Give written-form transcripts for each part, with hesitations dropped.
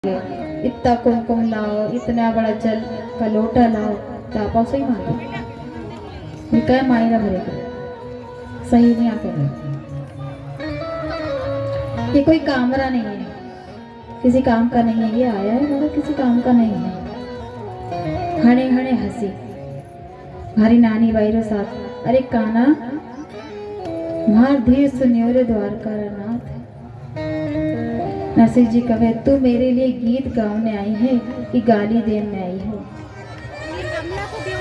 इतना कुमकुम लाओ, इतना बड़ा जल का लोटा लाओ, चापा से ही मांगे ये क्या मायना भरेगा, सही नहीं आते ये कोई कामरा नहीं है, किसी काम का नहीं है, ये आया है मगर किसी काम का नहीं है। हणे हणे हंसी हमारी नानी बाईरो साथ, अरे काना मार धीर सुनियो रे द्वारका नाथ। नरसिंह जी कहे तू मेरे लिए गीत गाने आई है कि गाली देने आई हो।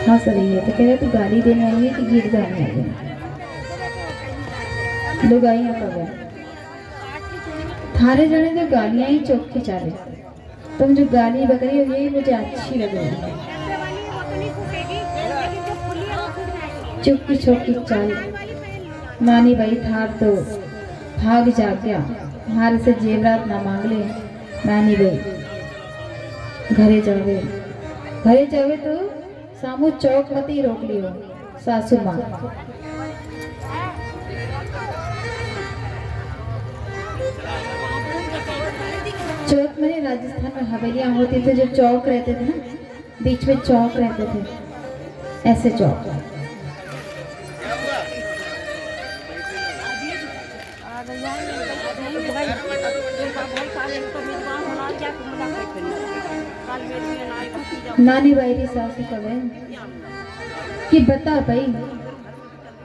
हंस रही है तो कह रहे तू गाली देने आई है कि गीत गाने आई है। लुगाइयां कहे थारे जने जो गालियां ही चौक के चाले, तुम जो गाली बकरी हो यही मुझे अच्छी लग रही है। चुपकी छोकी चाल नानी भाई थार तो भाग जा गया, हमारे से जेवरात ना मांग ले। नानी भाई घरे जावे तो सामू चौक मती रोक लियो सासू माँ। चौक में राजस्थान में हवेलियां होती थी, जो चौक रहते थे ना, बीच में चौक रहते थे, ऐसे चौक। नानी बाई सासू कहे कि बता भाई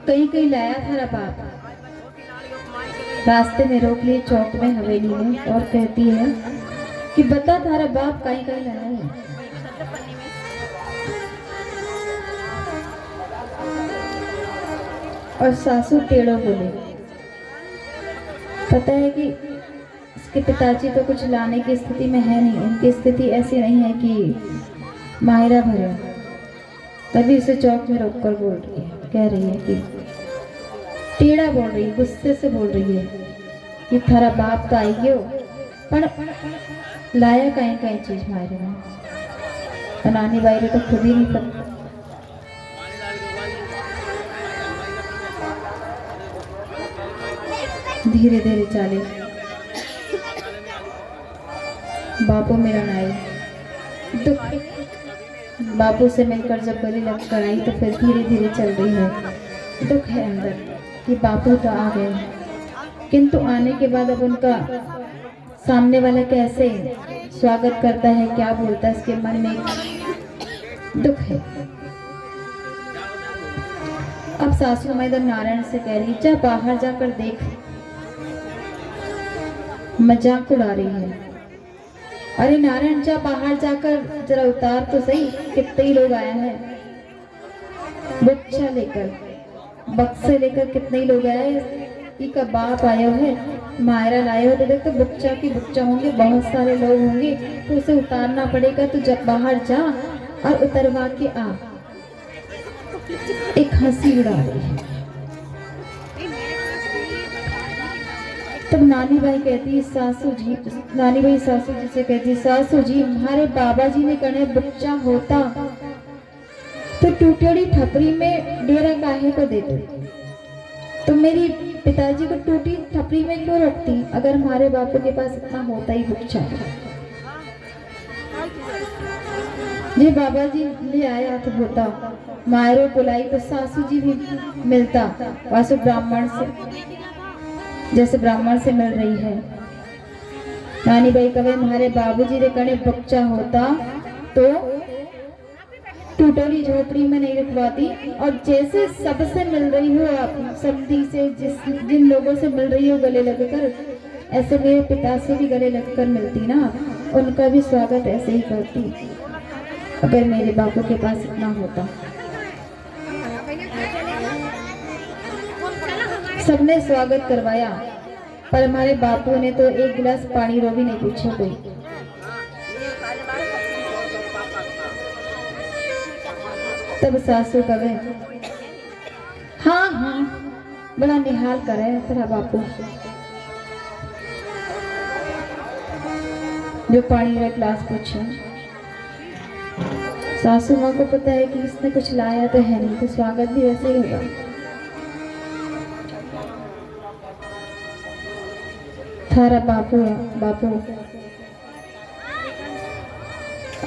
कहीं कहीं लाया थारा बाप। रास्ते में रोक लिए चौक में हवेली में और कहती है कि बता थारा बाप कहीं कहीं लाया है। और सासू टेढ़ो बोले पता है कि इसके पिताजी तो कुछ लाने की स्थिति में है नहीं, इनकी स्थिति ऐसी नहीं है कि मायरा भरे। तभी उसे चौक में रोककर बोल रही है, कह रही है कि टेढ़ा बोल रही है, गुस्से से बोल रही है कि थारा बाप तो आई गयो पर लाया कहीं कहीं चीज मायरे में। नानी बाई तो खुद ही नहीं पता। धीरे धीरे चाले बापू मेरा नाई दुख बापू से मिलकर जब गली लग कर आई तो फिर धीरे धीरे चल रही है। दुख है अंदर कि बापू तो आ गए, किंतु आने के बाद अब उनका सामने वाला कैसे स्वागत करता है, क्या बोलता है, इसके मन में दुख है। अब सासू माँ इधर नारायण से कह रही जा बाहर जाकर देख, मजाक उड़ा रही है। अरे नारायण जा बाहर जाकर जरा उतार तो सही, कितने ही लोग आए हैं, बच्चा लेकर बक्से लेकर कितने ही लोग आए, का बाप आया है, मायरा लाए हो तो देख तो बुच्चा की बुच्चा होंगे, बहुत सारे लोग होंगे, तो उसे उतारना पड़ेगा, तो जब बाहर जा और उतरवा के आ। एक हंसी उड़ा रही है। तब नानी भाई कहती सासू जी, नानी भाई सासू जी से कहती सासू जी हमारे बाबा जी ने कहने बच्चा होता तो टूटी ठपरी में डेरा काहे को देते, तो मेरी पिताजी को टूटी ठपरी में क्यों रखती, अगर हमारे बापू के पास इतना होता ही बच्चा। जी बाबा जी ले आया तो होता, मायरो बुलाई तो सासू जी भी मिलता, वासु ब्राह्मण से जैसे ब्राह्मण से मिल रही है। नानी भाई कहे हमारे बाबूजी रे कने बच्चा होता तो टूटोली झोपड़ी में नहीं रखवाती, और जैसे सबसे मिल रही हो आप सब्जी से जिन लोगों से मिल रही हो गले लगकर, ऐसे मेरे पिता से भी गले लगकर मिलती ना, उनका भी स्वागत ऐसे ही करती अगर मेरे बापू के पास इतना होता। सबने स्वागत करवाया पर हमारे बापू ने तो एक गिलास पानी रो भी नहीं पूछा कोई। तब सासू कहे हाँ हाँ बड़ा निहाल करे तेरा बापू, जो पानी का गिलास पूछे। सासू माँ को पता है कि इसने कुछ लाया तो है नहीं, तो स्वागत भी वैसे ही होगा। थारा बापू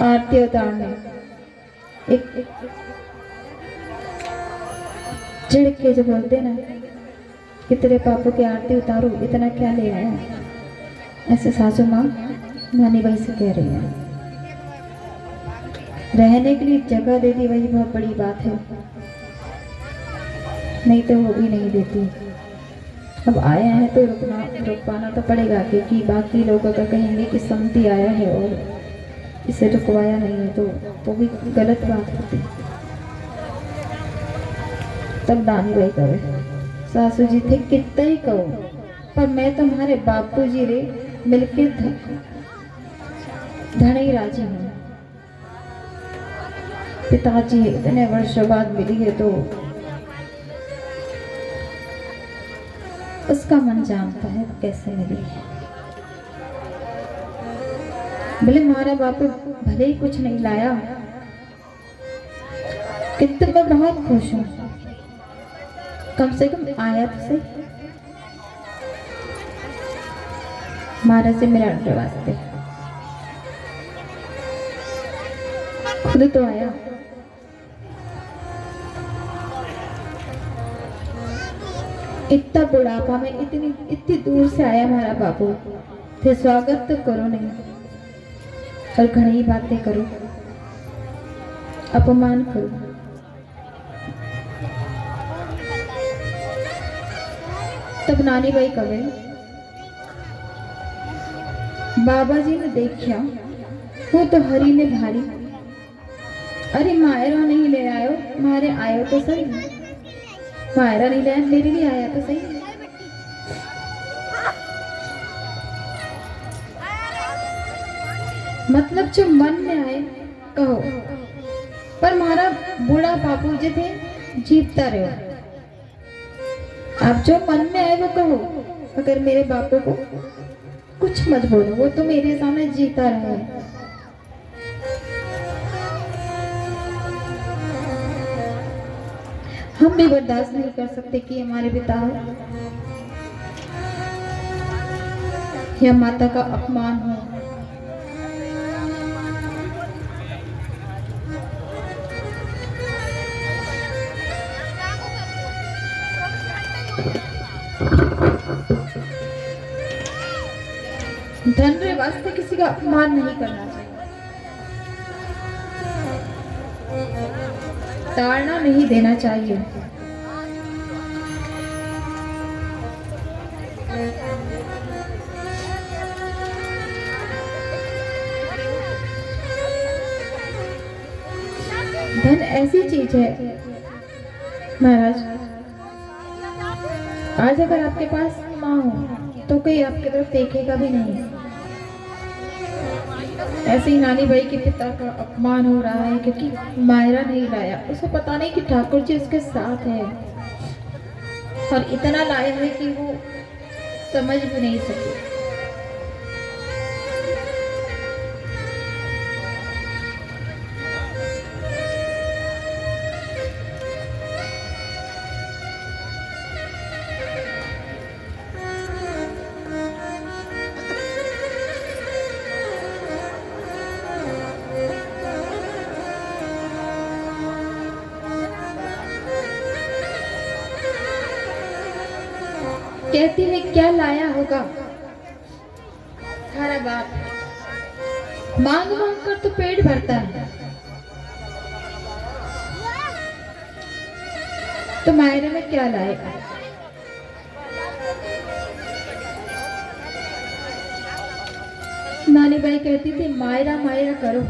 आरती उतारने एक चिढ़ के जो बोलते ना कि तेरे पापा की आरती उतारो, इतना क्या ले आया, ऐसे सासू माँ नानी भाई से कह रही है। रहने के लिए जगह दे दी वही बहुत बड़ी बात है, नहीं तो वो भी नहीं देती। अब आया है तो रुक पाना तो पड़ेगा, क्योंकि बाकी लोग अगर कहेंगे कि समधी आया है और इसे रुकवाया नहीं है तो वो भी गलत बात होती। तब नानी भाई कहे सासू जी थे कितना ही कहो, पर मैं तुम्हारे बापू जी रे मिलके धने ही राजी हूँ। पिताजी इतने वर्षों बाद मिली है तो उसका मन जानता है कैसे मिली है। बोले हमारा बापू भले ही कुछ नहीं लाया, किंतु मैं बहुत खुश हूँ, कम से कम आया तो सही। महाराज से मेरा वास्ते खुद तो आया। इतना बुढ़ापा में इतनी दूर से आया हमारा बापू, थे स्वागत तो करो नहीं और घनी बातें करो, अपमान करो। तब नानी भाई कहे बाबा जी ने देखा वो तो हरी ने भारी, अरे मायरा नहीं ले आयो, मारे आयो तो सही, मायरा नहीं ले आया मेरे लिए आया तो सही। मतलब जो मन में आए कहो, पर हमारा बूढ़ा बापू जी थे जीतता रहो। आप जो मन में आए वो कहो, अगर मेरे बापू को कुछ मत बोलो, वो तो मेरे सामने जीता रहे। हम भी बर्दाश्त नहीं कर सकते कि हमारे पिता या माता का अपमान हो। धन के वास्ते किसी का अपमान नहीं करना चाहिए, ताड़ना नहीं देना चाहिए। धन ऐसी चीज है महाराज, आज अगर आपके पास माँ हो तो कोई आपकी तरफ देखेगा भी नहीं। ऐसे ही नानी भाई के पिता का अपमान हो रहा है क्योंकि मायरा नहीं लाया। उसे पता नहीं कि ठाकुर जी उसके साथ है और इतना लाया है कि वो समझ भी नहीं सके। कहती है क्या लाया होगा थारा बाप, मांग मांग कर तो पेट भरता है, तो मायरे में क्या लाएगा। नानी भाई कहती थी मायरा मायरा करो,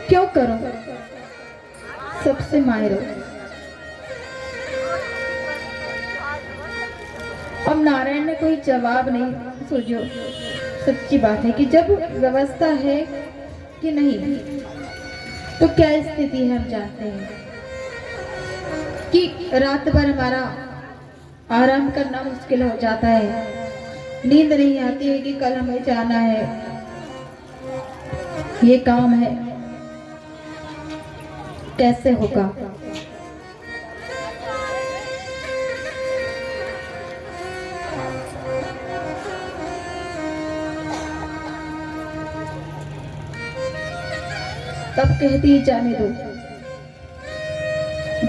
क्यों करो, सबसे मायरो। अब नारायण ने कोई जवाब नहीं सोचो। सच्ची बात है कि जब व्यवस्था है कि नहीं तो क्या स्थिति है हम जानते हैं कि रात भर हमारा आराम करना मुश्किल हो जाता है, नींद नहीं आती है कि कल हमें जाना है, ये काम है, कैसे होगा। तब कहती जाने दो,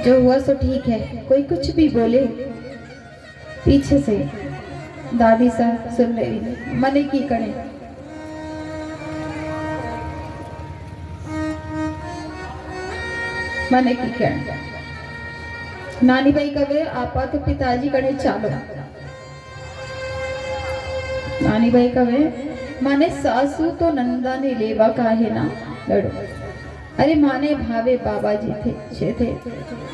जो हुआ सो ठीक है। कोई कुछ भी बोले, पीछे से दादी सा सुन रही, मने की करे। मने की करे नानी भाई कवे आपा तो पिताजी कड़े चालो। नानी भाई कवे माने सासू तो नंदा ने लेवा काहे ना लड़ो। अरे माने भावे बाबा जी थे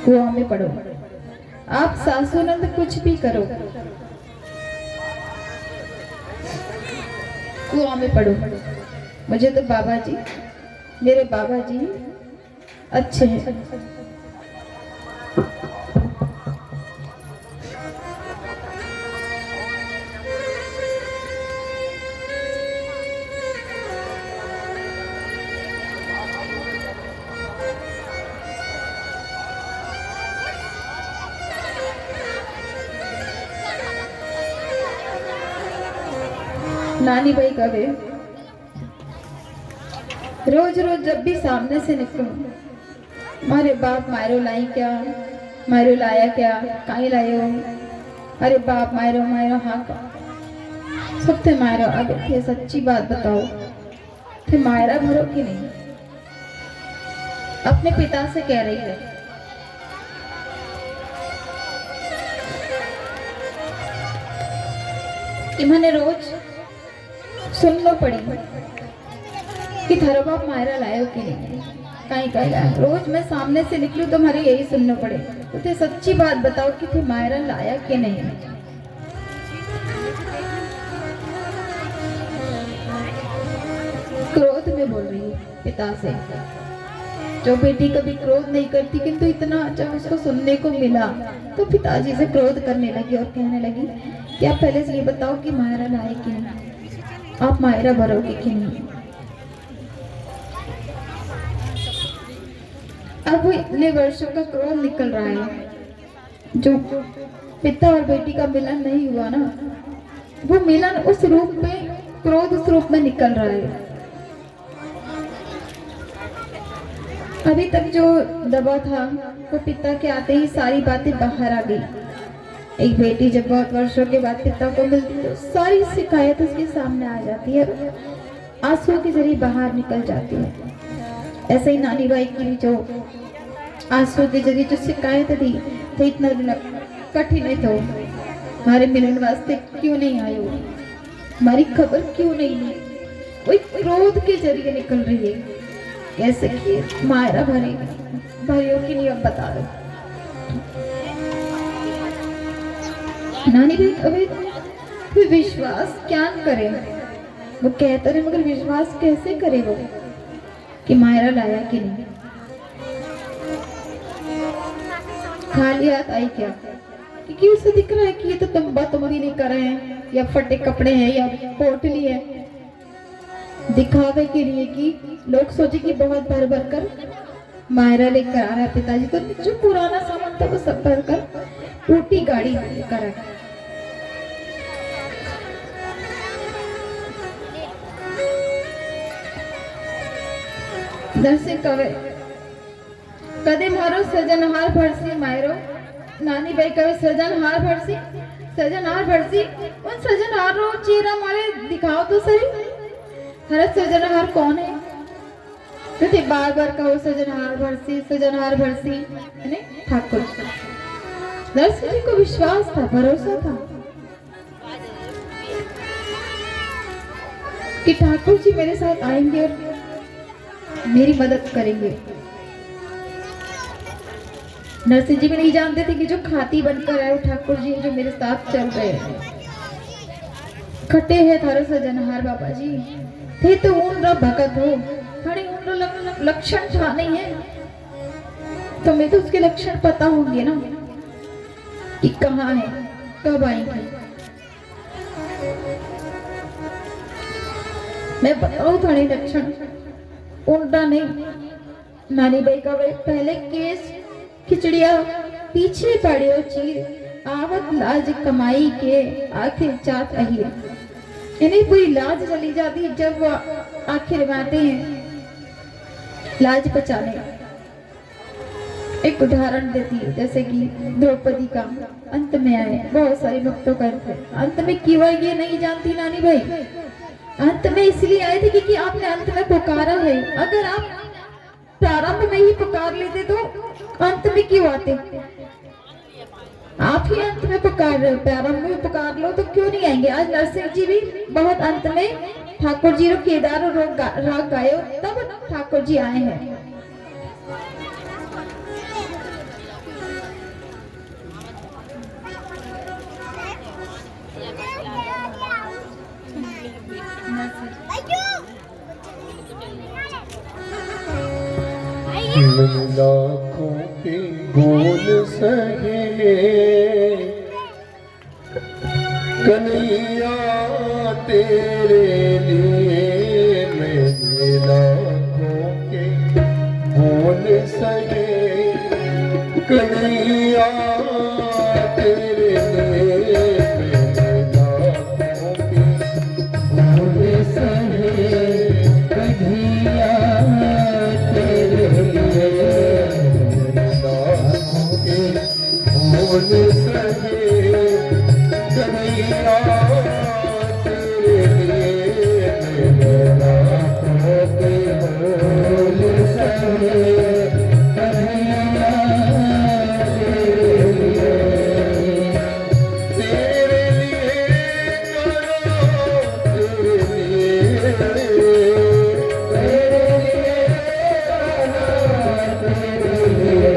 कुआं में पड़ो। आप सासू नंद कुछ भी करो, कुआं में पड़ो। मुझे तो बाबा जी, मेरे बाबा जी अच्छे हैं। नानी भाई कवे रोज रोज जब भी सामने से निकलूं, मारे बाप मायरो लाई क्या, मायरो लाया क्या, काई लायो। अरे बाप मायरो मायरो हाँ का सब थे मायरो। अब थे सच्ची बात बताओ, थे मायरा भरो कि नहीं? अपने पिता से कह रही है। इन्होंने रोज सुनना पड़ी कि थारा बाप मायरा लायो कि नहीं, कहीं कहीं लाया। रोज मैं सामने से निकलूं तो हमारे यही सुनना पड़े, तो थे सच्ची बात बताओ कि थे मायरा लाया कि नहीं। क्रोध में बोल रही है पिता से। जो बेटी कभी क्रोध नहीं करती, किंतु इतना जब उसको सुनने को मिला तो पिताजी से क्रोध करने लगी और कहने लगी कि आप पहले से ये बताओ कि मायरा लाए कि नहीं, आप मायरा भरोगे कि नहीं। अब वो इतने वर्षों का क्रोध निकल रहा है, जो पिता और बेटी का मिलन नहीं हुआ ना, वो मिलन उस रूप में, क्रोध उस रूप में निकल रहा है। अभी तक जो दबा था वो पिता के आते ही सारी बातें बाहर आ गई। एक बेटी जब बहुत वर्षों के बाद पिता को मिलती है तो सारी शिकायत उसके सामने आ जाती है, आंसू के जरिए बाहर निकल जाती है। ऐसे ही नानी बाई की जो आंसू के जरिए जो शिकायत थी तो इतना कठिन है, तो हमारे मिलन वास्ते क्यों नहीं आयो, हमारी खबर क्यों नहीं ली, वो क्रोध के जरिए निकल रही है। कैसे कि मायरा भरियों की नहीं, अब बता दो। नानी भाई अभी विश्वास क्या करे, वो कहते रहे मगर विश्वास कैसे करे वो कि मायरा लाया कि नहीं। खाली हाथ आई क्या, क्योंकि उसे दिख रहा है कि ये तो तंबा तुमरी नहीं कर रहे हैं, या फटे कपड़े हैं या पोटली है, दिखावे के लिए कि लोग सोचे कि बहुत भर भर कर मायरा लेकर आ रहा है पिताजी। तो जो पुराना सामान था वो सब भर कर टूटी गाड़ी लेकर आया। दर्शक कवे कदे मारो सजनहार भरसी मायरो। नानी भाई कवे सजनहार भरसी, सजनहार भरसी। उन सजनहार रो चेहरा मारे दिखाओ तो सही, हर सजनहार कौन है? तो बार बार कहो सजनहार भरसी, सजनहार भरसी, ठाकुर। दर्शक जी को विश्वास था, भरोसा था कि ठाकुर जी मेरे साथ आएंगे और मेरी मदद करेंगे। नरसिंह जी भी नहीं जानते थे कि जो खाती बनकर आए ठाकुर जी जो मेरे साथ चल रहे हैं। खटे है थारो सजनहार बाबा जी थे तो उन भगत हो, खड़े उन लक्षण था नहीं है, तो मैं तो उसके लक्षण पता होंगे ना कि कहाँ है, कब आएंगे। मैं बताऊं थोड़े लक्षण उल्टा नहीं। नानी भाई का पहले केस खिचड़िया पीछे पड़े चीर आवत लाज कमाई के आखिर चात अहिर। इन्हें पूरी लाज चली जाती जब वो आखिर में आते हैं लाज बचाने एक उदाहरण देती है, जैसे कि द्रौपदी का अंत में आए बहुत सारे भक्तों का अंत में केवल ये नहीं जानती नानी भाई, अंत में इसलिए आए थे क्योंकि आपने अंत में पुकारा है। अगर आप प्रारंभ में ही पुकार लेते तो अंत में क्यों आते? आप ही अंत में पुकार रहे हो, प्रारंभ में पुकार लो तो क्यों नहीं आएंगे? आज नरसिंह जी भी बहुत अंत में ठाकुर जी केदार और राग गाए तब ठाकुर जी आए हैं। लाखों के बोल सहे कन्हैया तेरे लिए, मैंने लाखों के बोल सहे कन्हैया तेरे लिए, मैंने लाखों के बोल सहे कन्हैया तेरे लिए, लाखों के बोल सहे कन्हैया तेरे लिए, मेरे लाखों के बोल सहे कन्हैया तेरे लिए, तेरे लिए करो तेरे लिए,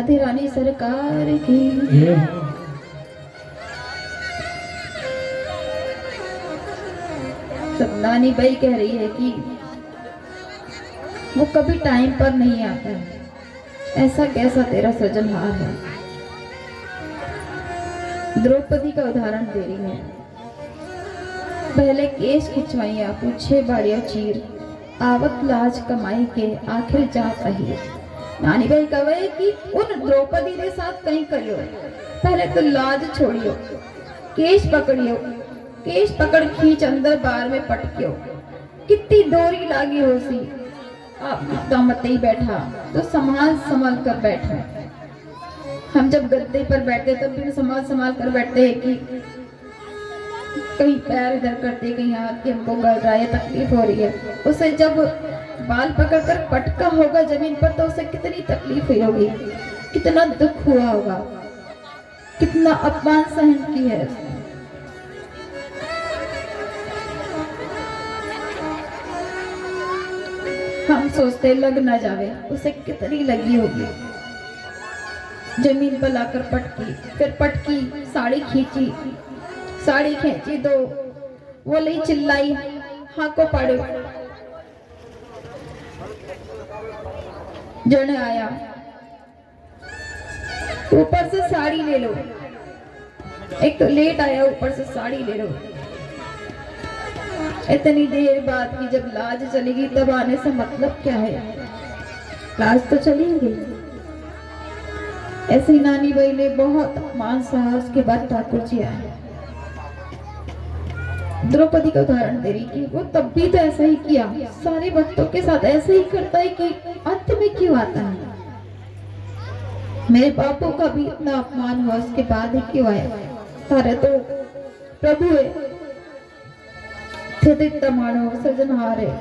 राधे रानी सरकार की। सब नानी बाई कह रही है कि वो कभी टाइम पर नहीं आता है, ऐसा कैसा तेरा सृजनहार है। द्रौपदी का उदाहरण दे रही है। पहले केश खिंचवाइया, पूछे बाड़िया चीर, आवत लाज कमाई के आखिर जात रही। नानी भाई कहे कि उन द्रौपदी के साथ कहीं करियो, पहले तो लाज छोड़ियो, केश पकड़ियो, केश पकड़ खींच अंदर बार में पटकियो, कितनी डोरी लागी हो सी। आप कितना मत ही बैठा तो संभाल संभाल कर बैठा। हम जब गद्दे पर बैठते तब भी संभाल संभाल कर बैठते हैं कि कहीं पैर इधर करते, कहीं हाथ के हमको गल रहा है, तकलीफ हो रही है। उसे जब बाल पकड़कर पटका होगा जमीन पर तो उसे कितनी तकलीफ हुई होगी, कितना दुख हुआ होगा, कितना अपमान सहन की है उसने। हम सोचते लग ना जावे, उसे कितनी लगी होगी। जमीन पर लाकर पटकी, फिर पटकी, साड़ी खींची, साड़ी खींची तो वो लई चिल्लाई, हाँ को पड़ो। जन आया, ऊपर से साड़ी ले लो, एक तो लेट आया ऊपर से साड़ी ले लो। इतनी देर बाद की जब लाज चलेगी तब आने से मतलब क्या है, लाज तो चलेगी। ऐसे ही नानी बाई ने बहुत अपमान सहा, उसके बाद ठाकुर जी आए। द्रौपदी का उदाहरण दे रही कि वो तब भी तो ऐसा ही किया, सारे भक्तों के साथ ऐसे ही करता है कि अंत में क्यों आता है। मेरे बापू का भी इतना अपमान हुआ, उसके बाद ही क्यों आया। सारे तो प्रभु है, थे तो इतना मानो सृजनहार है।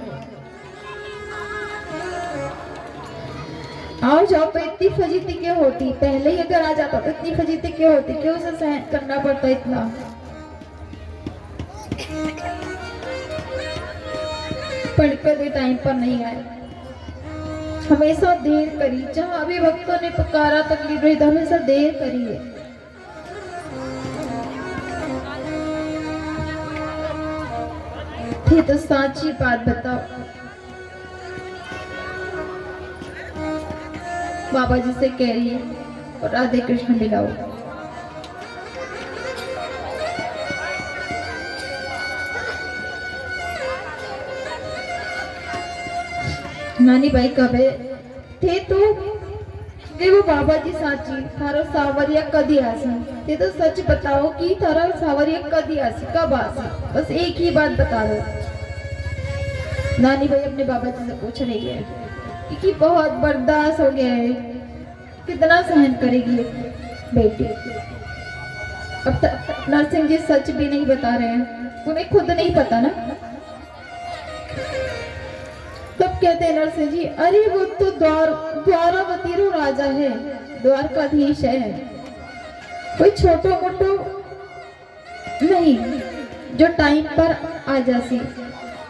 आओ जाओ पे इतनी फजीती क्यों होती, पहले ही अगर आ जाता तो इतनी फजीती क्यों होती, क्यों उसे सहन करना पड़ता इतना। पढ़कर भी टाइम पर नहीं आए, हमेशा देर करी, जहां भी भक्तों ने पुकारा तकलीफ रही तो हमेशा देर करी है। थी तो साची बात बताओ, बाबा जी से कह रही है और राधे कृष्ण मिलाओ। नानी बाई कहे थे तो वो बाबा जी साची थारो सावरिया कदी आसी, ते तो सच बताओ कि थारा सावरिया कदी आसी, कब आसी, बस एक ही बात बता दो। नानी भाई अपने बाबा जी से पूछ रही है कि बहुत बर्दाश्त हो गया है, कितना सहन करेगी बेटी। अब तक नरसिंह जी सच भी नहीं बता रहे हैं, उन्हें खुद नहीं पता ना। तब कहते हैं नरसिंह जी, अरे वो तो द्वारावतीरो राजा है, द्वारकाधीश है, कोई छोटो मोटो नहीं जो टाइम पर आ जासी,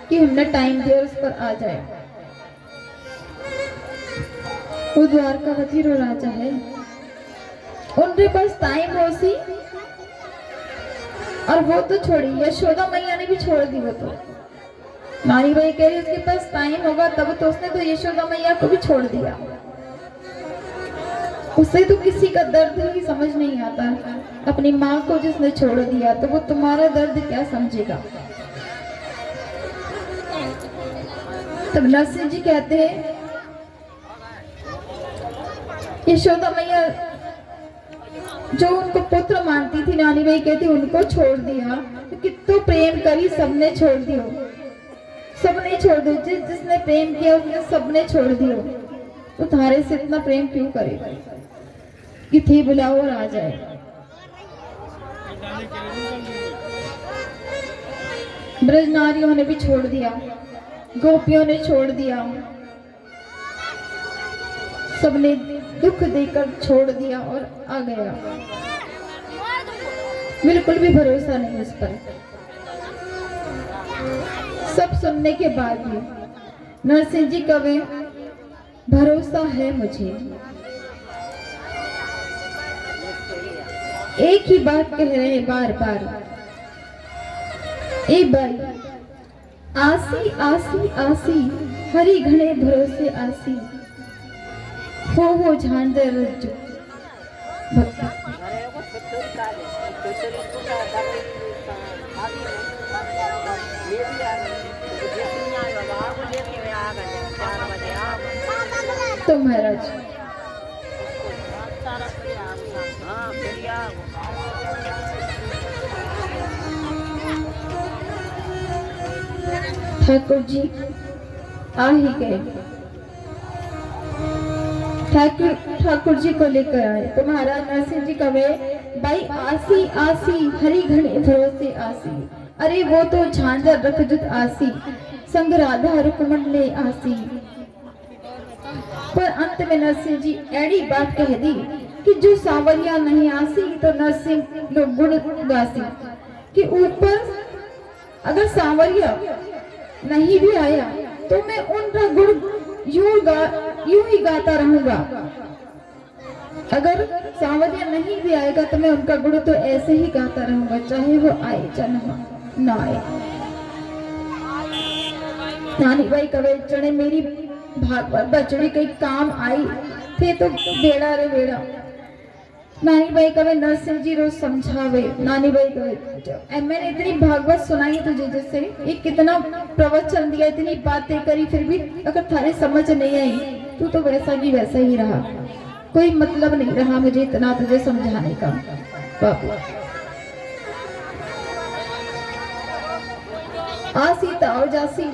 कि हमने टाइम दिया उस पर आ जाए। वो द्वारकावतीरो राजा है, उनके पास टाइम हो सी, और वो तो छोड़ी, यशोदा मैया ने भी छोड़ दी। वो तो नानी भाई कह रही उसके पास टाइम होगा तब तो उसने तो यशोदा मैया को भी छोड़ दिया। उसे तो किसी का दर्द ही समझ नहीं आता, अपनी माँ को जिसने छोड़ दिया तो वो तुम्हारा दर्द क्या समझेगा। तब नरसिंह जी कहते हैं, यशोदा मैया जो उनको पुत्र मानती थी, नानी भाई कहती उनको छोड़ दिया, तो कितना प्रेम करी, सबने छोड़ दियो, सबने छोड़ दियो, जिसने प्रेम किया उसने सबने छोड़ दियो, तो थारे से इतना प्रेम क्यों करे कि थी बुलाओ और आ जाए। ब्रज नारियों ने भी छोड़ दिया, गोपियों ने छोड़ दिया, सबने दुख देकर छोड़ दिया और आ गया। बिल्कुल भी भरोसा नहीं उस पर। सब सुनने के बाद भी नरसिंह जी कहे, भरोसा है मुझे, एक ही बात कह रहे हैं बार बार, ए बाई आसी आसी आसी हरी घने भरोसे आसी, हो झांझर रज्जु भक्ति। तो महाराज ठाकुर जी आ ही गए। ठाकुर जी को लेकर आए तो महाराज नरसिंह जी कहे, भाई आसी आसी हरी घने भरोसे आसी, अरे वो तो झांझर रखजुत आसी, संग राधा रुकमन ले आसी। पर अंत में नरसिंह जी ऐड़ी बात कह दी कि जो सांवरिया नहीं आसी तो नरसिंह लोग गुण गासी, कि ऊपर अगर सांवरिया नहीं भी आया तो मैं उनका गुण यूं ही गाता रहूंगा। अगर सांवरिया नहीं भी आएगा तो मैं उनका गुण तो ऐसे ही गाता रहूंगा, चाहे वो आए चाहे ना आए। नानी भाई कवे चढ़े मेरी भागवत बचड़ी कई काम आई थे तो बेड़ा रे बेड़ा। नानी भाई कवे नरसिंह जी रोज समझावे, नानी भाई कवे मैंने इतनी भागवत सुनाई तुझे, जैसे ये कितना प्रवचन दिया, इतनी बातें करी, फिर भी अगर थारे समझ नहीं आई तू तो वैसा की वैसा ही रहा, कोई मतलब नहीं रहा मुझे इतना तुझे समझाने का। बाबू आसी ताओ जासी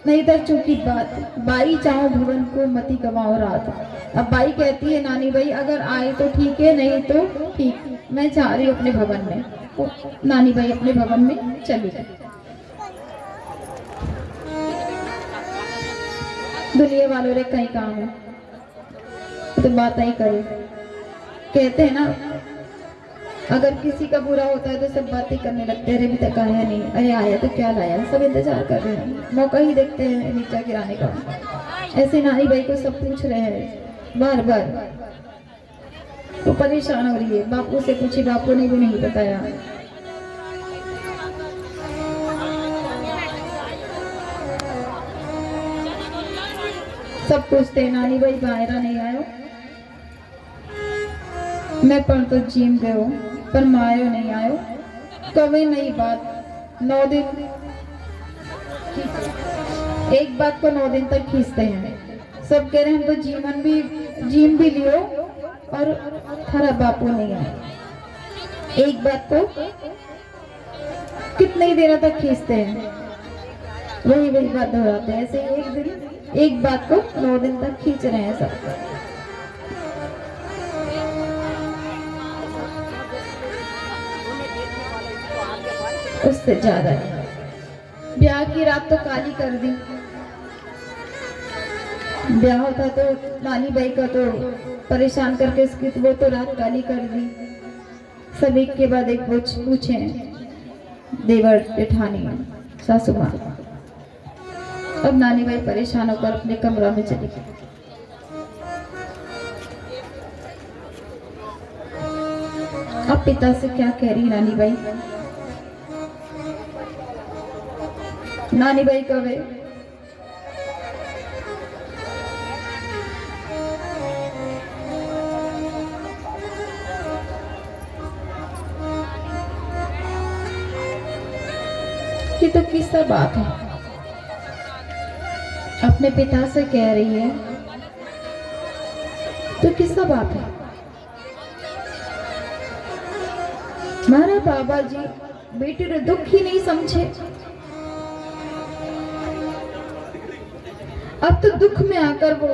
नहीं तर चूकी बात, बाई चाहो भवन को मती गवाओ रात। अब बाई कहती है नानी भाई अगर आए तो ठीक है, नहीं तो ठीक, मैं जा रही हूँ अपने भवन में। तो नानी भाई अपने भवन में चली गई। दुनिया वालों रे कहीं काम है तो बात ही करे। कहते हैं ना अगर किसी का बुरा होता है तो सब बातें करने लगते हैं, अरे अभी तक आया नहीं, अरे आया तो क्या लाया, सब इंतजार कर रहे हैं, मौका ही देखते हैं नीचा गिराने का। ऐसे नानी भाई को सब पूछ रहे हैं बार बार, तो परेशान हो रही है। बापू से पूछी, बापू ने भी नहीं बताया। सब पूछते हैं नानी भाई बाहरा नहीं आयो, मैं पर तो जीम गयो पर मायो नहीं आयो। कभी नई बात 9 दिन, एक बात को 9 दिन तक खींचते हैं। सब कह रहे हैं हम तो जीम भी लियो और थारा बापू नहीं आए। एक बात को कितने देर तक खींचते हैं, वही बात दोहराते हैं। ऐसे एक बात को 9 दिन तक खींच रहे हैं सब। उससे ज्यादा ब्याह की रात तो काली कर दी। ब्याह होता तो नानी भाई का तो परेशान करके इसकी वो तो रात काली कर दी। सब एक के बाद एक पूछे, देवर जेठानी सासू माँ। अब नानी भाई परेशान होकर अपने कमरा में चली गई। अब पिता से क्या कह रही नानी भाई? नानी भाई कवे ये तो किस्सा बात है, अपने पिता से कह रही है तो किस्सा बात है। हमारा बाबा जी बेटे ने दुख ही नहीं समझे। अब तो दुख में आकर वो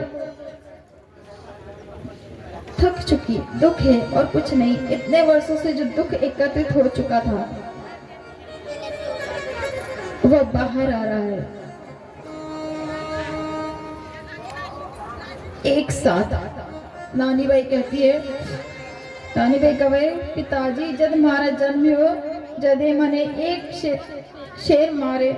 थक चुकी, दुख है और कुछ नहीं। इतने वर्षों से जो दुख एकत्रित हो चुका था वो बाहर आ रहा है एक साथ। नानी भाई कहती है, नानी भाई कहे पिताजी जब हमारा जन्म हो जदे मने एक शेर मारे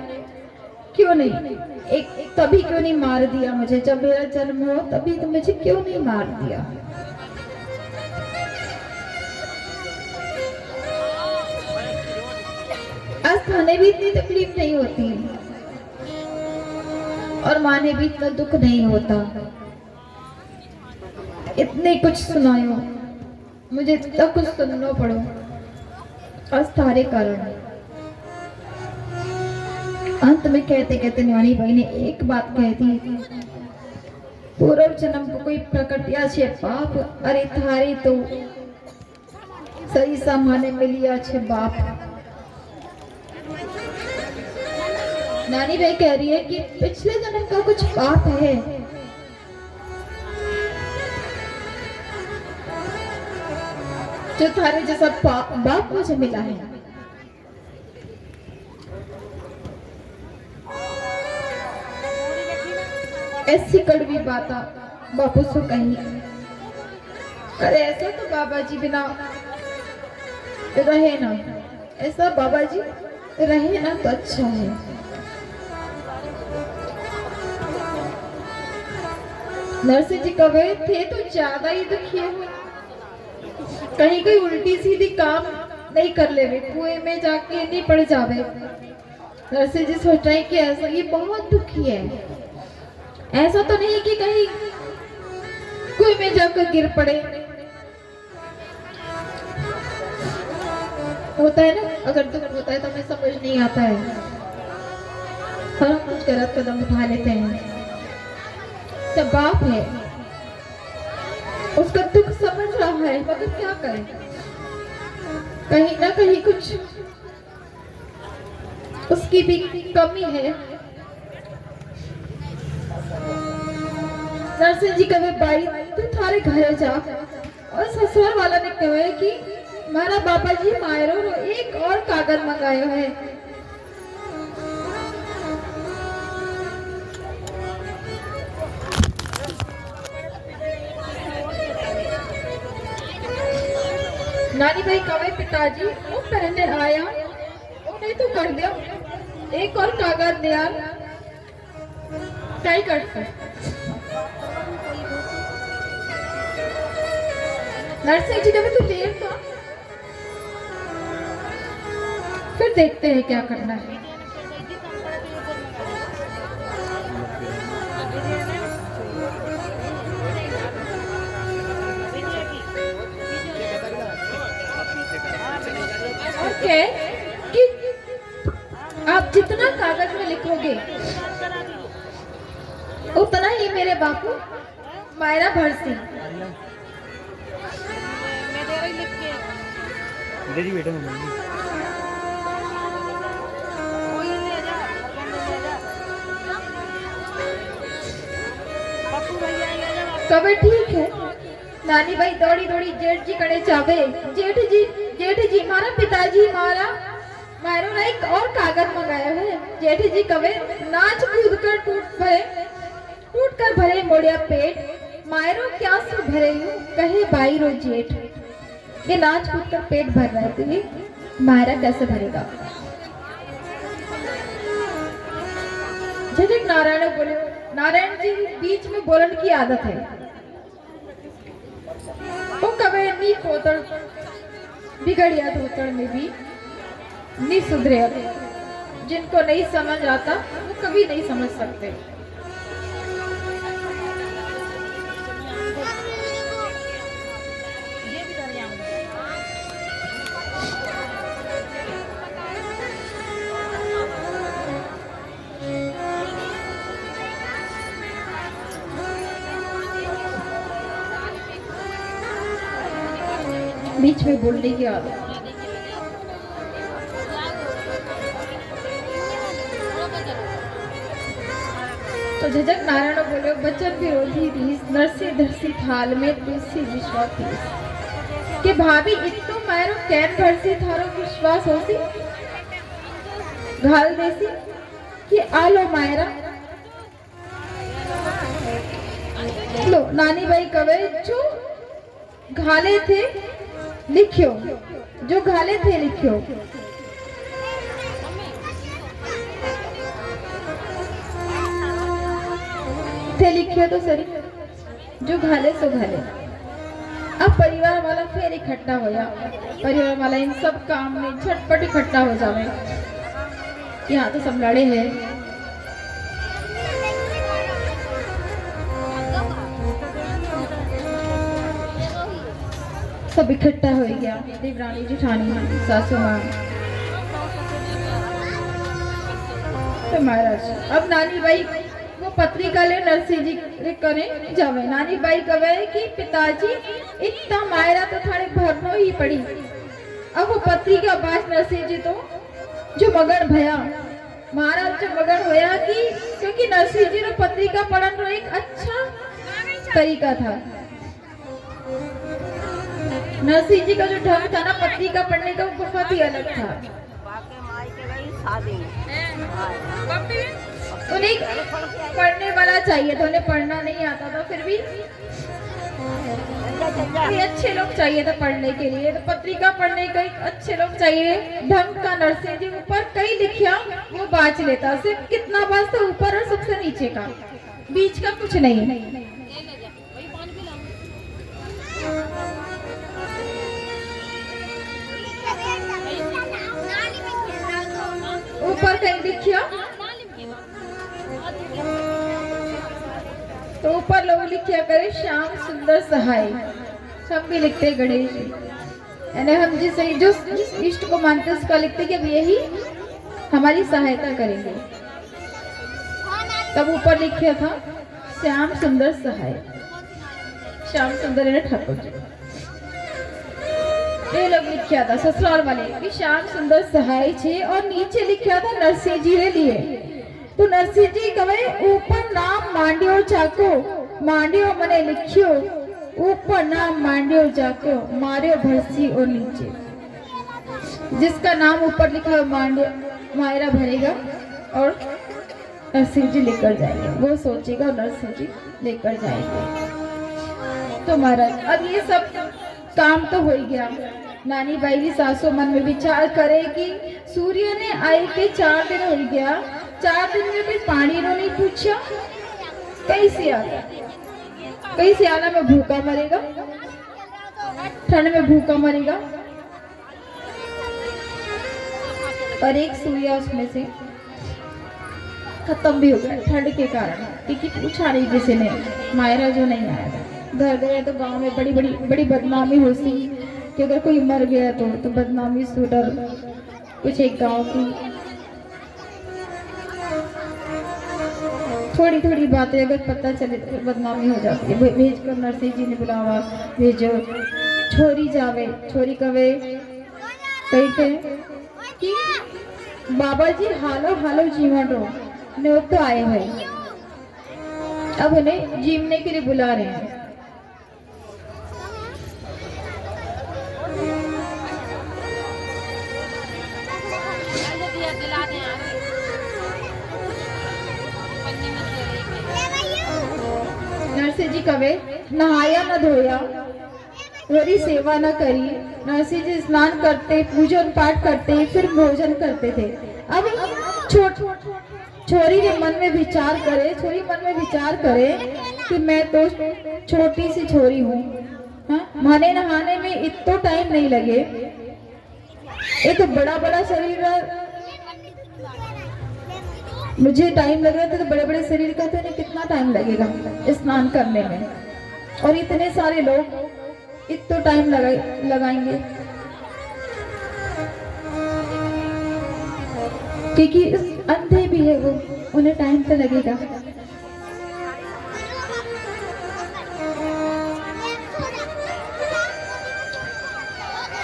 क्यों नहीं, एक तभी क्यों नहीं मार दिया मुझे? जब मेरा जन्म हो तभी तो मुझे क्यों नहीं मार दिया? थाने भी इतनी तकलीफ नहीं होती और माँ ने भी इतना दुख नहीं होता। इतने कुछ सुनायो, मुझे इतना कुछ सुनना पड़ो आज थारे कारण। अंत में कहते कहते न्यानी भाई ने एक बात कह दी, पूर्व जन्म को कोई प्रकटिया छे बाप, अरे थारे तो सही सामाने मिलिया छे बाप। नानी भाई कह रही है कि पिछले जन्म का कुछ पाप है, जो थारे जैसा बाप मुझे मिला है। ऐसी कड़वी बात बापू से कही, अरे ऐसा तो बाबा जी बिना रहे ना, ऐसा बाबा जी रहे ना तो अच्छा है। नरसिंह जी कवे थे तो ज्यादा ही दुखी हुए, कहीं कोई उल्टी सीधी काम नहीं कर ले, कुएं में जाके नहीं पड़ जावे। नरसिंह जी सोच रहे कि ऐसा ये बहुत दुखी है, ऐसा तो नहीं कि कहीं कुएं में जाकर गिर पड़े। होता है ना, अगर दुख होता है तो हमें समझ नहीं आता है और हम कुछ गलत कदम उठा लेते हैं। जब बाप है उसका दुख समझ रहा है मगर क्या करे, कहीं ना कहीं कुछ उसकी भी कमी है। नरसिंह जी कहे भाई तू थारे घर जा, और ससुराल वाला ने कहे कि मारा बाबा जी मायरो रो एक और कागज मंगायो है। नानी भाई कवे पिताजी वो पहले आया वो नहीं तो कर दिया, एक और कागज दिया क्या करता। नरसिंह जी कभी तू देर था, फिर देखते हैं क्या करना है। है कि आप जितना कागज में लिखोगे उतना ही मेरे बापू मायरा भरसी। कभी ठीक है। नानी भाई दौड़ी दौड़ी जेठ जी कड़े चावे, जेठ जी मारा पिताजी मारा मायरो ने एक और कागज मंगाया है। जेठ जी कवे नाच कूद कर टूट कर भरे मोड़िया पेट, मायरो क्या से भरे यूं कहे भाई रो जेठ। ये नाच कूद कर पेट भर रहा है तो ये मायरा कैसे भरेगा। झटक नारायण बोले, नारायण जी बीच में बोलन की आदत है, वो कवे नी कोतड़ बिगड़िया धोतड़ में भी नहीं सुधरे। जिनको नहीं समझ आता वो कभी नहीं समझ सकते। बीच में बोलने की आदत। तो झझक नारायण बोले बचन विरोधी रीस नरसी धरसी थाल में तुलसी विश्वास थी कि भाभी इतो मायरो कैन भरसी थारो विश्वास होसी घाल देसी कि आलो मायरा। लो नानी भाई कवे जो घाले थे लिखियो, जो घाले थे लिखियो। थे लिखियो तो सही, जो घाले सो घाले। अब परिवार वाला फिर इकट्ठा होया, परिवार वाला इन सब काम में झटपट इकट्ठा हो जावे। यहाँ तो सब लड़े हैं। सब इकट्ठा हो गया, देवरानी जेठानी सासू माँ। तो महाराज अब नानी बाई वो पत्रिका ले नरसिंह जी रे करे जावे। नानी बाई कहे कि पिताजी इतना मायरा तो थारे भरनो ही पड़ी। अब वो पत्रिका बाज नरसिंह जी तो जो मगन भया, महाराज जो मगन होया कि क्योंकि नरसिंह जी रो पत्रिका पढ़न रो एक अच्छा तरीका था। नरसिंह जी का जो ढंग था ना पत्रिका पढ़ने का, वो बहुत ही अलग था। उन्हें पढ़ने वाला चाहिए था, उन्हें पढ़ना नहीं आता था, फिर भी अच्छे लोग चाहिए था पढ़ने के लिए। तो पत्रिका पढ़ने का एक अच्छे लोग चाहिए ढंग का। नरसिंह जी ऊपर कई लिखिया वो बाँच लेता, सिर्फ कितना बाँच था ऊपर और सबसे नीचे का, बीच का कुछ नहीं। ऊपर कहीं लिखिया तो ऊपर लोग लिखिया करे श्याम सुंदर सहाय। सब भी लिखते गणेश जी, यानी हम जिस इष्ट को मानते हैं उसका लिखते कि अब यही हमारी सहायता करेंगे। तब ऊपर लिखा था श्याम सुंदर सहाय। श्याम सुंदर है ठाकुर जी, ये लोग लिखा था ससुराल वाले कि श्याम सुंदर सहाय छे। और नीचे लिखा था नरसिंह जी रे लिए। तो नरसिंह जी कहे ऊपर नाम मांडियो जाको, मांडियो मने लिखियो, ऊपर नाम मांडियो जाको, मारियो भरसी और नीचे। जिसका नाम ऊपर लिखा है मायरा भरेगा और नरसिंह जी लेकर जाएंगे, वो सोचेगा और नरसिंह जी लेकर जाएंगे। तो महाराज अब ये सब काम तो हो ही गया। नानी बाई की सासू मन में विचार करे कि सूर्य ने आए के 4 दिन हो गया, 4 दिन में कोई पानी रो नहीं पूछा, कैसे आला में भूखा मरेगा, ठंड में भूखा मरेगा। और एक सूर्य उसमें से खत्म भी हो गया ठंड के कारण, क्योंकि पूछा नहीं किसी ने, मायरा जो नहीं आया था। घर गए तो गांव में बड़ी बदनामी होती कि अगर कोई मर गया तो बदनामी सुडर कुछ एक गांव की थोड़ी बातें अगर पता चले तो बदनामी हो जाती है। भेज कर नरसिंह जी ने बुलावा, भेजो छोरी जावे। छोरी कवे कहते कि बाबा जी हालो जीवन रो ने तो आए हुए, अब उन्हें जीवने के लिए बुला रहे हैं। नरसिंह जी कवे नहाया न धोया, थोड़ी सेवा न करी। नरसिंह जी स्नान करते, पूजन पाठ करते, फिर भोजन करते थे। अब छोरी के मन में विचार करे, छोरी मन में विचार करे कि मैं तो छोटी सी छोरी हूँ, माने नहाने में इतना टाइम नहीं लगे, ये तो बड़ा शरीर है, मुझे टाइम लग रहा था, तो बड़े शरीर का तो नहीं कितना टाइम लगेगा स्नान करने में, और इतने सारे लोग इतना टाइम लगाएंगे, क्योंकि अंधे भी है वो, उन्हें टाइम तो लगेगा।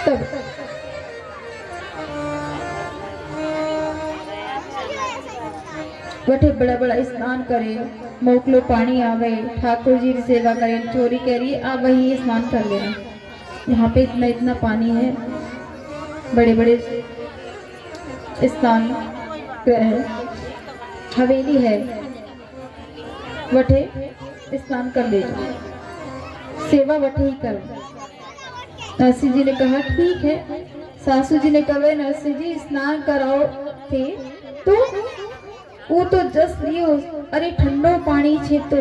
तब बटे बड़ा स्नान करे, मोकलो पानी आवे, ठाकुर जी की सेवा करे। छोरी कह रही आप वही स्नान कर लेना, यहाँ पे इतना पानी है, बड़े स्नान है, हवेली है, वठे स्नान कर ले, सेवा वठे ही कर। नरसिंह जी ने कहा ठीक है। सासू जी ने कहा नरसिंह जी स्नान कराओ थे तो वो तो जस लियो, अरे ठंडो पानी छे तो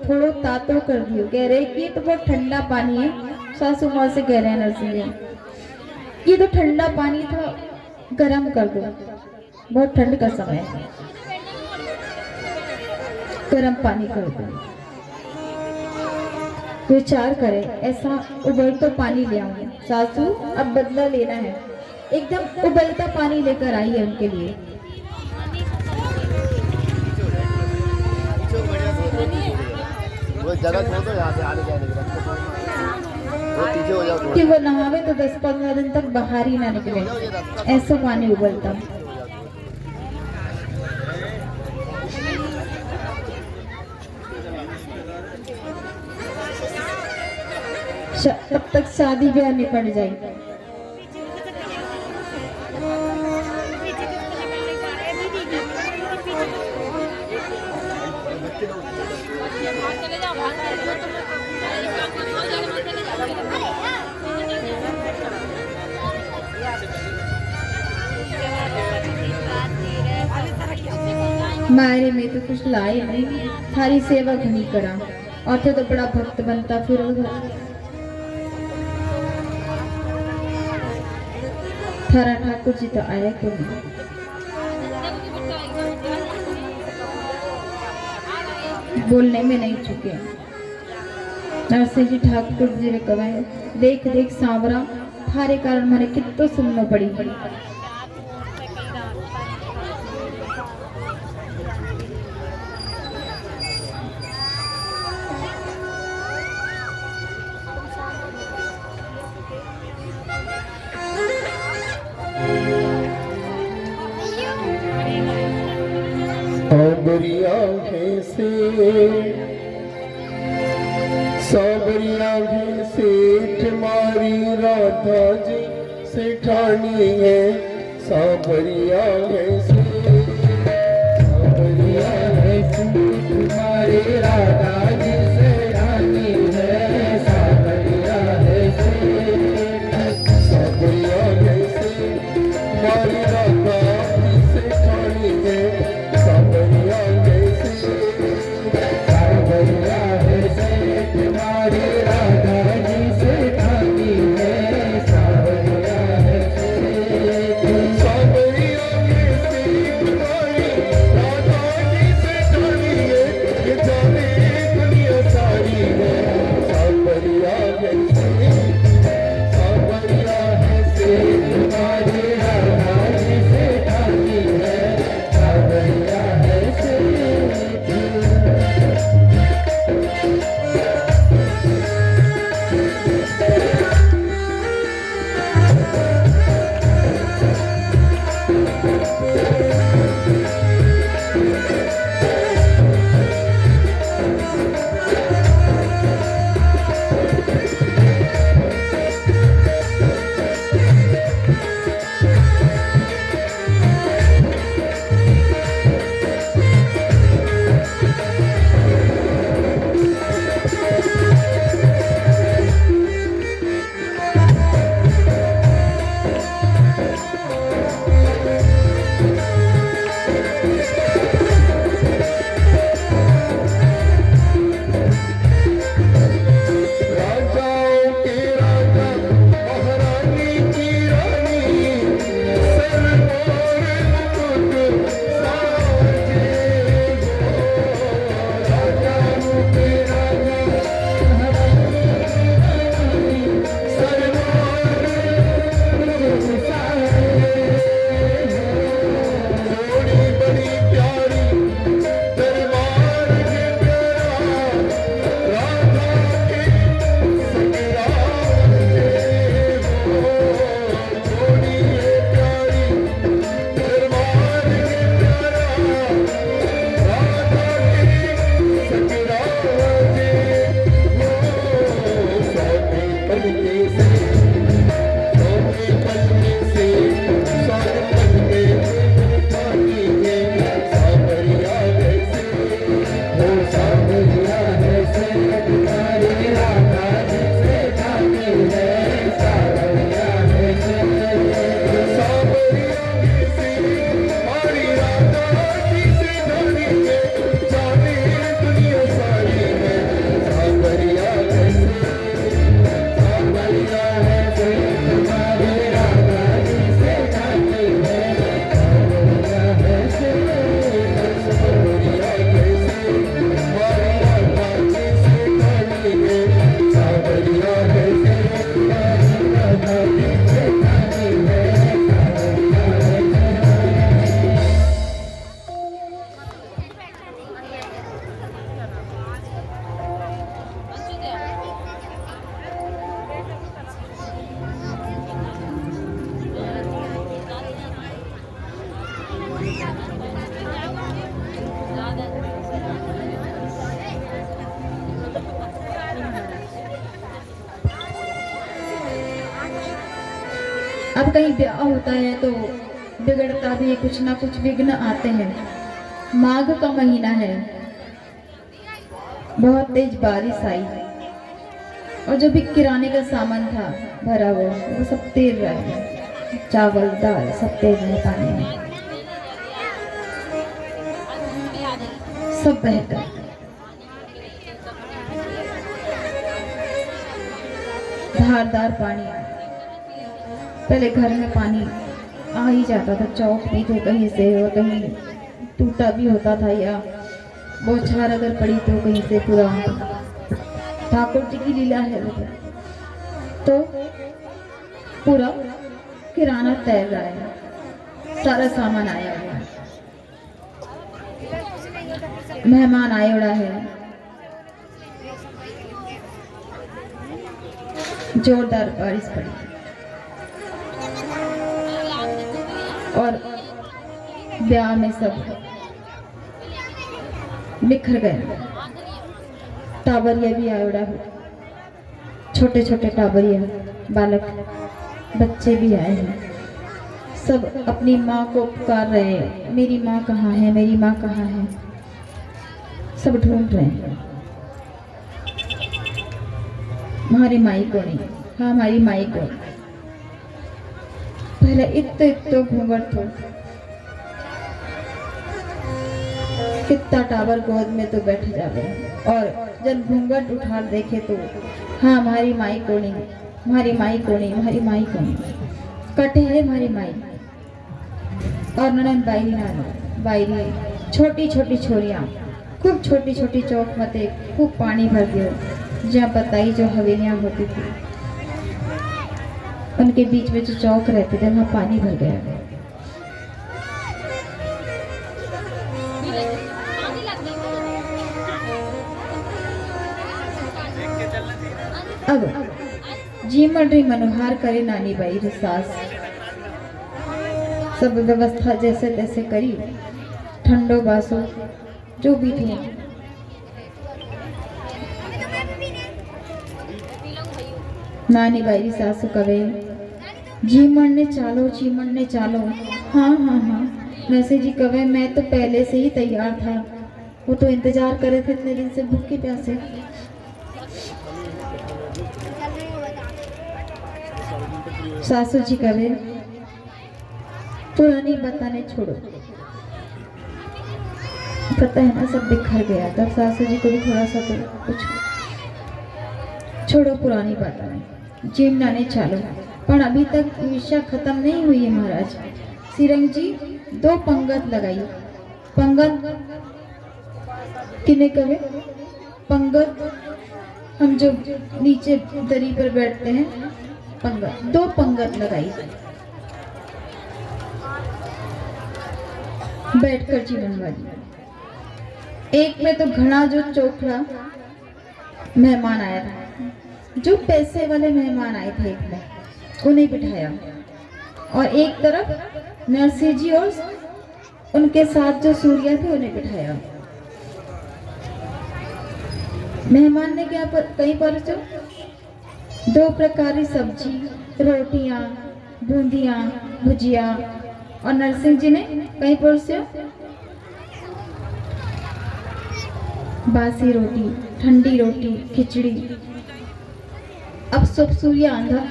थोड़ो तातो कर दियो। कह रहे कि तो बहुत ठंडा पानी है, सासू माँ से कह रहे हैं नरसिंह जी, ये तो ठंडा पानी था, गरम कर दो। बहुत ठंड का समय है। गर्म पानी कर दो। विचार करें, ऐसा उबलता पानी ले आऊं। सासू, अब बदला लेना है। एकदम उबलता पानी लेकर आई है उनके लिए। वो जगह छोड़ दो यहाँ से आने जाने की, रास्ते छोड़। वो पीछे हो जाओ कि वो नहावे तो 10-15 दिन तक बाहर ही ना निकले, ऐसा पानी उबलता। तब तक शादी ब्याह निपट जाए। मायरे में तो कुछ लाए नहीं, थारी सेवा घनी करा और थे तो बड़ा भक्त बनता। फिर थारा ठाकुर जी तो आया क्यों नहीं? बोलने में नहीं चुके। नरसिंह जी ठाकुर जी ने कहा, देख देख सांवरा, थारे कारण मारे कितो सुनना पड़ी। सांवरिया से सांवरिया सेठ मारी राधा जी सेठानी है। सांवरिया से सांवरिया सेठ मारी राधा जी सेठानी है। सांवरिया सांवरिया से मारी राधा जी सेठानी है। सांवरिया तुम्हारी राधा जी से ठानी है। सांवरिया सांवरिया तुम्हारी राधा जी से ठानी है। ये जाने अब कहीं ब्याह होता है तो बिगड़ता भी, कुछ ना कुछ विघ्न आते हैं। माघ का महीना है, बहुत तेज बारिश आई और जो भी किराने का सामान था भरा हुआ वो सब तैर रहा है, चावल दाल सब तैर रहे पानी में, सब बह गए। धारदार पानी, पहले घर में पानी आ ही जाता था, चौक भी थे कहीं से और कहीं टूटा भी होता था, या बौछार अगर पड़ी तो कहीं से पूरा। ठाकुर जी की लीला है वो, तो पूरा किराना तैर रहा है, सारा सामान आया हुआ है, मेहमान आए उड़ा है, जोरदार बारिश पड़ी और ब्याह में सब बिखर गए। टाबरिया भी आए उड़ा है, छोटे छोटे टाबरिया बालक बच्चे भी आए हैं, सब अपनी माँ को पुकार रहे हैं, मेरी माँ कहाँ है, मेरी माँ कहाँ है, सब ढूंढ रहे हैं। हमारी माई को नहीं, हाँ हमारी माई को। पहले इत्तो घूंघट थो, कितना टावर गोद में तो बैठ जावे, और जब घूंघट उठा देखे तो हाँ हमारी माई को नहीं, हमारी माई को नहीं, हमारी माई को नहीं, कटे है हमारी माई। और ननद बाईरी नानी बाईरी, छोटी छोटी छोरियाँ, खूब छोटी छोटी चौक मते, खूब पानी भर दियो, जहाँ बताई जो हवेलियाँ होती थी उनके बीच में जो चौक रहते थे वहाँ पानी भर गया। अब जीवन री मनोहार करे नानी बाई रे सास, सब व्यवस्था जैसे तैसे करी, ठंडो बासो जो भी थे। नानी बाई री सासु कवे जीवन ने चालो। हाँ हाँ हाँ, नरसिंह जी कवे मैं तो पहले से ही तैयार था, वो तो इंतजार करे थे इतने दिन से भूखे प्यासे। सासू जी कहे पुरानी बताने छोड़ो, पता है ना सब बिखर गया, तब सासू जी को भी थोड़ा सा तो कुछ छोड़ो पुरानी बताने, जिमना चालो। पर अभी तक ईर्ष्या खत्म नहीं हुई है महाराज। सिरंग जी 2 पंगत लगाई, पंगत किने कहे, पंगत हम जो नीचे दरी पर बैठते हैं, पंगत 2 पंगत लगाई, बैठकर जीवन वाली। एक में तो घना जो चोखड़ा मेहमान आया था, जो पैसे वाले मेहमान आए थे, एक में उन्हें बिठाया, और एक तरफ नरसिंह जी और उनके साथ जो सूर्या थे उन्हें बिठाया। मेहमान ने क्या कहीं पर जो 2 प्रकार की सब्जी, रोटियां, बूंदियां, भुजिया, और नरसिंह जी ने कहीं पर से बासी रोटी, ठंडी रोटी, खिचड़ी। अब सब सूर्य आंधा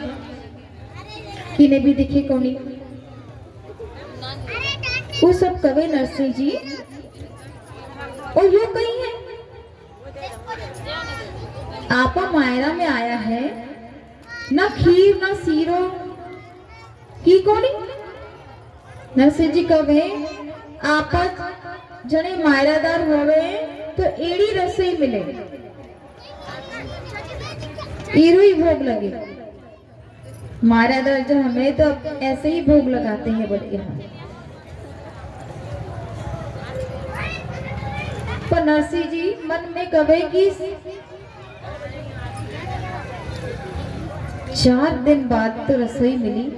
किने भी दिखे कोनी, वो सब कवे नरसिंह जी और यो कहीं है, आपा मायरा में आया है, ना खीर ना सीरो की कोनी। नरसिंह जी कवे आपा जने मायरादार होवे तो एड़ी रसोई मिले, ईरू ही भोग लगे। मायरादार जो हमें तो ऐसे ही भोग लगाते हैं बड़े यहाँ, पर नरसिंह जी मन में कवे कि 4 दिन बाद तो रसोई मिली,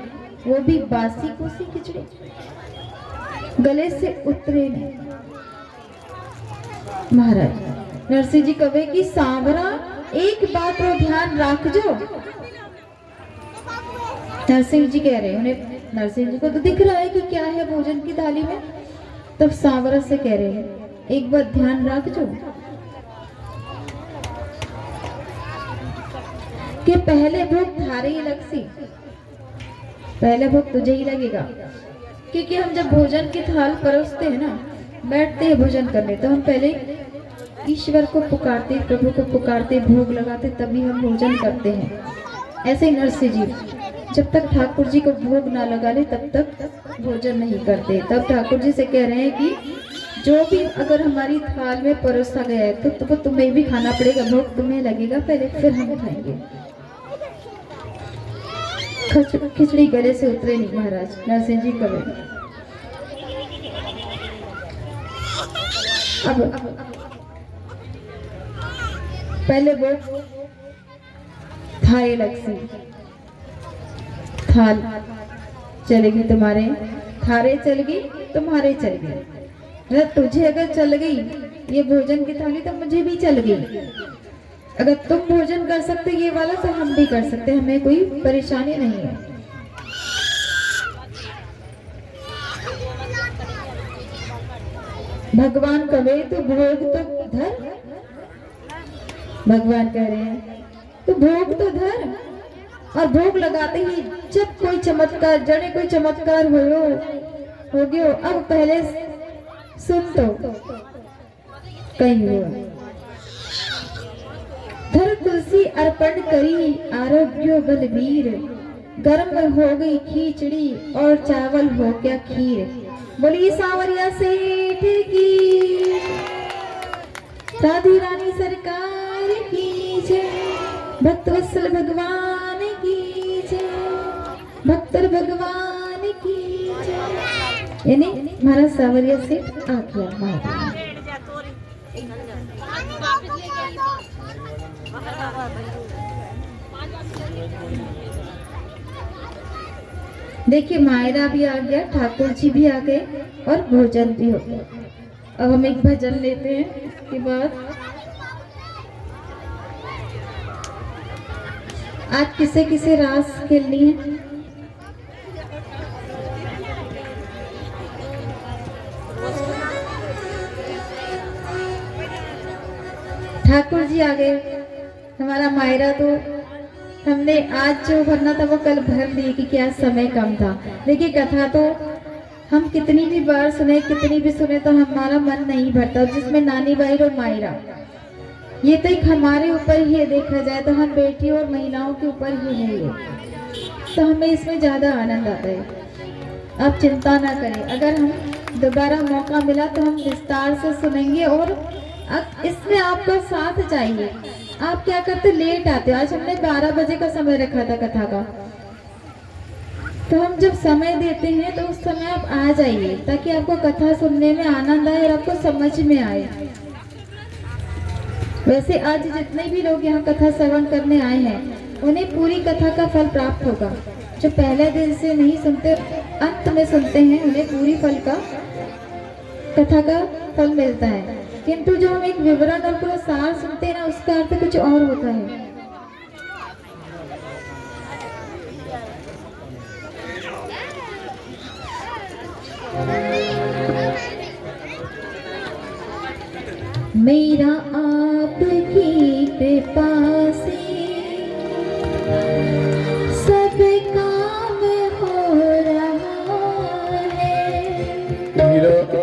वो भी बासी कोसी खिचड़ी, गले से उतरे नहीं। महाराज नरसिंह जी कवे कि सांवरा एक बात रो ध्यान राख जो, नरसिंह जी कह रहे हैं, उन्हें नरसिंह जी को तो दिख रहा है कि क्या है भोजन की थाली में। तब सांवरा से कह रहे हैं, एक बात ध्यान रखो कि पहले भोग थारे ही लगसी, पहले भोग तुझे ही लगेगा। क्योंकि हम जब भोजन की थाल परोसते हैं ना, बैठते हैं भोजन करने, तो हम पहले ईश्वर को पुकारते, प्रभु को पुकारते, भोग लगाते, तभी हम भोजन करते हैं। ऐसे ही नरसिंह जी जब तक ठाकुर जी को भोग ना लगा ले तब तक भोजन नहीं करते। तब ठाकुर जी से कह रहे हैं कि जो भी अगर हमारी थाल में परोसा गया है तो तुम्हें भी खाना पड़ेगा, भोग तुम्हें लगेगा पहले, फिर हम खाएंगे। खिचड़ी गले से उतरे नहीं महाराज नरसिंह जी कभी। अब पहले भोग थारे लगसी, थाल चलेगी तुम्हारे, थारे चल गई तुम्हारे चल गई। तुझे अगर चल गई ये भोजन की थाली तो मुझे भी चल गई। अगर तुम भोजन कर सकते ये वाला तो हम भी कर सकते, हमें कोई परेशानी नहीं है। भगवान कहे तो भोग तो धर, भगवान कह रहे हैं तो भोग तो धर। और भोग लगाते ही जब कोई चमत्कार, जड़े कोई चमत्कार हो गयो, अब पहले सुन तो कहीं हुआ। धर तुलसी अर्पण करी आरोग्य बलबीर, गर्म हो गई खिचड़ी और चावल हो गया खीर। बोली सांवरिया सेठ की, राधी रानी सरकार की जय, भक्त वत्सल भगवान की जय, भक्तर भगवान की जय। यानी महाराज सांवरिया सेठ आ गया महाराज। देखिए मायरा भी आ गया, ठाकुर जी भी आ गए और भोजन भी हो गया। अब हम एक भजन लेते हैं इसके बाद। आज किसे किसे रास खेलनी है? ठाकुर जी आ गए, हमारा मायरा तो हमने आज जो भरना था वो कल भर लिए क्योंकि आज समय कम था। देखिए कथा तो हम कितनी भी बार सुने, कितनी भी सुने तो हमारा मन नहीं भरता। जिसमें नानी बाई और मायरा, ये तो एक हमारे ऊपर ही है, देखा जाए तो हम बेटी और महिलाओं के ऊपर ही है ये, तो हमें इसमें ज़्यादा आनंद आता है। आप चिंता ना करें, अगर हम दोबारा मौका मिला तो हम विस्तार से सुनेंगे। और अब इसमें आपका साथ चाहिए। आप क्या करते, लेट आते। आज हमने 12 बजे का समय रखा था कथा का, तो हम जब समय देते हैं तो उस समय आप आ जाइए ताकि आपको कथा सुनने में आनंद आए और आपको समझ में आए। वैसे आज जितने भी लोग यहाँ कथा श्रवण करने आए हैं उन्हें पूरी कथा का फल प्राप्त होगा। जो पहले दिन से नहीं सुनते, अंत में सुनते हैं, उन्हें पूरी फल का, कथा का फल मिलता है। किंतु जो हम एक विवरण और पूरा सार सुनते हैं ना, उसका अर्थ कुछ और होता है। मेरा आपकी कृपा से सब काम हो रहा है। मेरा